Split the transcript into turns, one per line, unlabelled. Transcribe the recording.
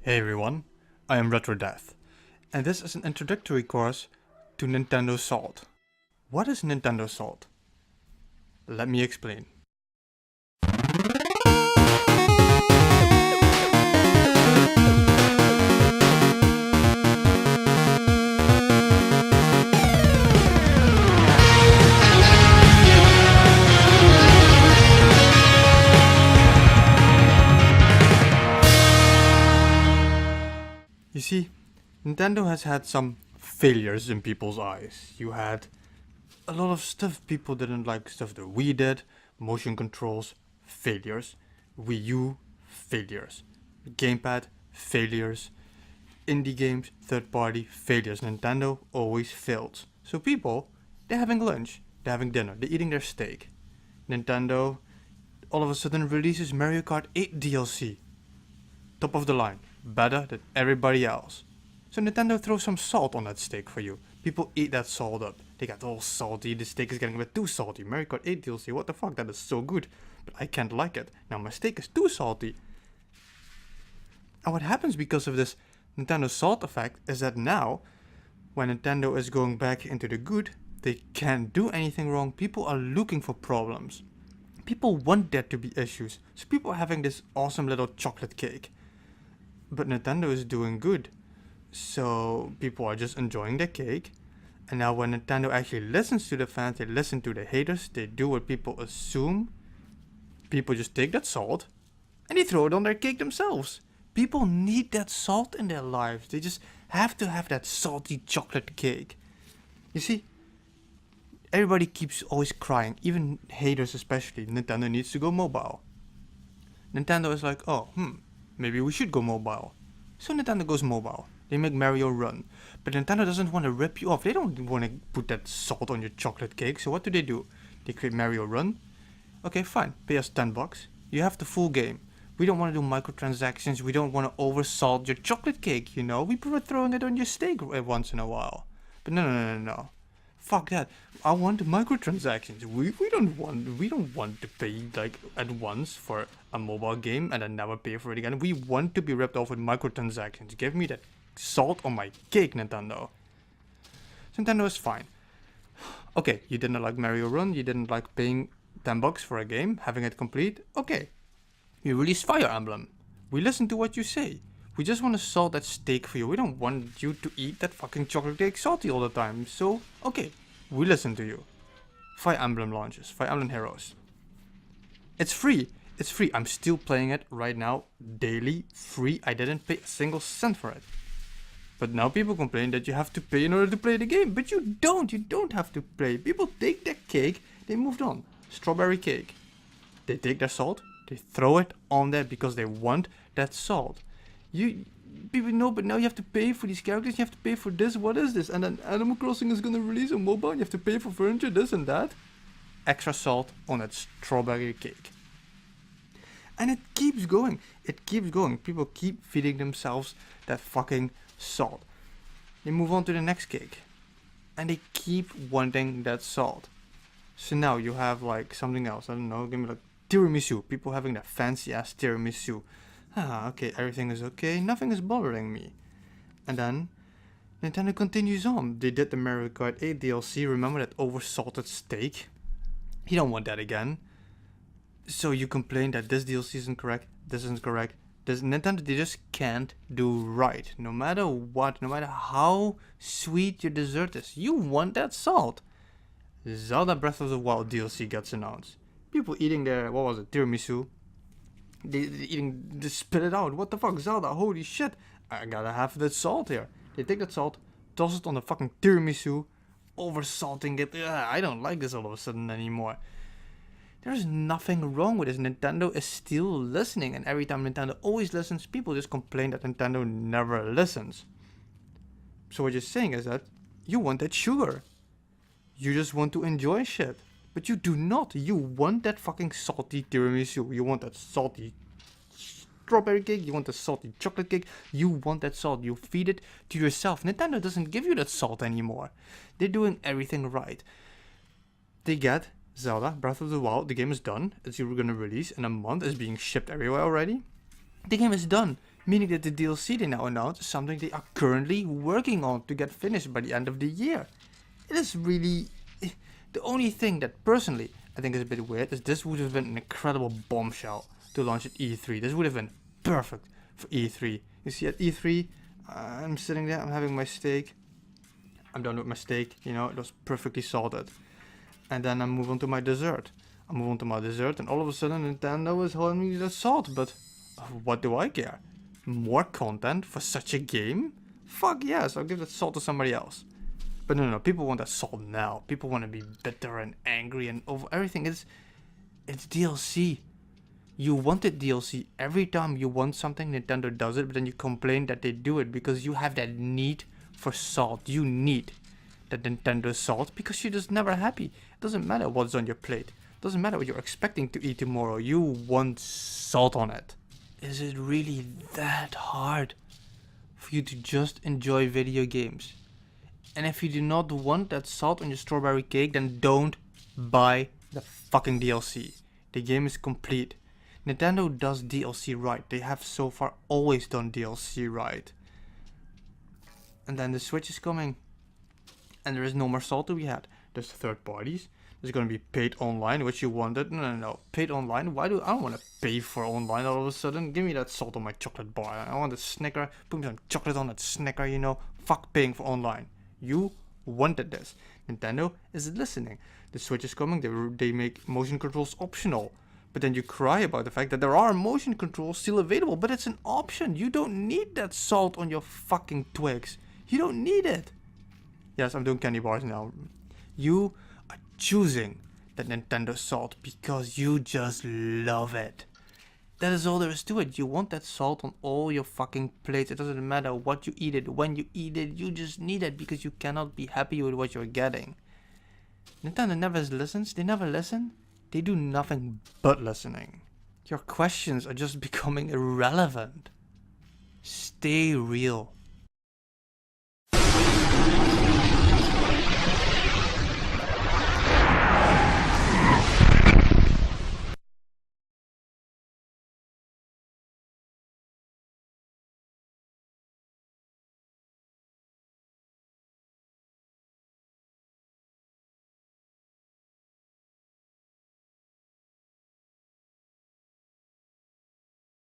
Hey everyone, I am RetroDeath, and this is an introductory course to Nintendo Salt. What is Nintendo Salt? Let me explain. You see, Nintendo has had some failures in people's eyes. You had a lot of stuff people didn't like, stuff that we did, motion controls, failures, Wii U, failures, gamepad, failures, indie games, third party, failures. Nintendo always fails. So people, they're having lunch, they're having dinner, they're eating their steak. Nintendo all of a sudden releases Mario Kart 8 DLC. Top of the line, better than everybody else. So Nintendo throws some salt on that steak for you. People eat that salt up. They get all salty, the steak is getting a bit too salty. Mario Kart 8 DLC, what the fuck, that is so good. But I can't like it. Now my steak is too salty. And what happens because of this Nintendo salt effect is that now, when Nintendo is going back into the good, they can't do anything wrong. People are looking for problems. People want there to be issues. So people are having this awesome little chocolate cake. But Nintendo is doing good. So people are just enjoying their cake. And now when Nintendo actually listens to the fans, they listen to the haters, they do what people assume. People just take that salt and they throw it on their cake themselves. People need that salt in their lives. They just have to have that salty chocolate cake. You see, everybody keeps always crying, even haters especially. Nintendo needs to go mobile. Nintendo is like, maybe we should go mobile. So Nintendo goes mobile. They make Mario Run. But Nintendo doesn't want to rip you off. They don't want to put that salt on your chocolate cake. So what do? They create Mario Run. Okay, fine. Pay us $10. You have the full game. We don't want to do microtransactions. We don't want to oversalt your chocolate cake, you know. We prefer throwing it on your steak once in a while. But no. Fuck that. I want the microtransactions. We don't want to pay like at once for a mobile game and then never pay for it again. We want to be ripped off with microtransactions. Give me that salt on my cake, Nintendo. Nintendo is fine. Okay, you didn't like Mario Run, you didn't like paying $10 for a game, having it complete. Okay. You release Fire Emblem. We listen to what you say. We just want to salt that steak for you. We don't want you to eat that fucking chocolate cake salty all the time. So, okay, we listen to you. Fire Emblem launches. Fire Emblem Heroes. It's free. It's free. I'm still playing it right now. Daily. Free. I didn't pay a single cent for it. But now people complain that you have to pay in order to play the game. But you don't. You don't have to play. People take their cake. They moved on. Strawberry cake. They take their salt. They throw it on there because they want that salt. People know, but now you have to pay for these characters, you have to pay for this, what is this? And then Animal Crossing is gonna release a mobile, and you have to pay for furniture, this and that. Extra salt on that strawberry cake. And it keeps going, people keep feeding themselves that fucking salt. They move on to the next cake. And they keep wanting that salt. So now you have like something else, I don't know, give me like tiramisu, people having that fancy ass tiramisu. Okay, everything is okay, nothing is bothering me. And then, Nintendo continues on. They did the Mario Kart 8 DLC, remember that oversalted steak? You don't want that again. So you complain that this DLC isn't correct, this isn't correct. Nintendo, they just can't do right. No matter what, no matter how sweet your dessert is, you want that salt. Zelda Breath of the Wild DLC gets announced. People eating their, tiramisu. They spit it out. What the fuck, Zelda? Holy shit. I gotta have that salt here. They take that salt, toss it on the fucking tiramisu, oversalting it. I don't like this all of a sudden anymore. There's nothing wrong with this. Nintendo is still listening, and every time Nintendo always listens, people just complain that Nintendo never listens. So what you're saying is that you want that sugar. You just want to enjoy shit. But you do not. You want that fucking salty tiramisu. You want that salty strawberry cake. You want the salty chocolate cake. You want that salt. You feed it to yourself. Nintendo doesn't give you that salt anymore. They're doing everything right. They get Zelda Breath of the Wild. The game is done. It's going to release in a month. It's being shipped everywhere already. The game is done. Meaning that the DLC they now announced is something they are currently working on to get finished by the end of the year. It is really... The only thing that personally I think is a bit weird is this would have been an incredible bombshell to launch at E3. This would have been perfect for E3. You see, at E3, I'm sitting there, I'm having my steak. I'm done with my steak, you know, it was perfectly salted. And then I move on to my dessert. And all of a sudden Nintendo is holding me the salt, but what do I care? More content for such a game? Fuck yes, I'll give that salt to somebody else. But no, people want that salt now. People want to be bitter and angry and over everything. It's DLC. You wanted DLC. Every time you want something, Nintendo does it, but then you complain that they do it because you have that need for salt. You need that Nintendo salt because you're just never happy. It doesn't matter what's on your plate. It doesn't matter what you're expecting to eat tomorrow. You want salt on it. Is it really that hard for you to just enjoy video games? And if you do not want that salt on your strawberry cake, then don't buy the fucking DLC. The game is complete. Nintendo does DLC right. They have so far always done DLC right. And then the Switch is coming. And there is no more salt to be had. There's third parties. There's gonna be paid online, which you wanted. No. Paid online? I don't want to pay for online all of a sudden. Give me that salt on my chocolate bar. I want a Snicker. Put me some chocolate on that Snicker, you know. Fuck paying for online. You wanted this. Nintendo is listening. The Switch is coming. They make motion controls optional. But then you cry about the fact that there are motion controls still available. But it's an option. You don't need that salt on your fucking twigs. You don't need it. Yes, I'm doing candy bars now. You are choosing the Nintendo salt because you just love it. That is all there is to it. You want that salt on all your fucking plates. It doesn't matter what you eat it, when you eat it. You just need it because you cannot be happy with what you're getting. Nintendo never listens. They never listen. They do nothing but listening. Your questions are just becoming irrelevant. Stay real.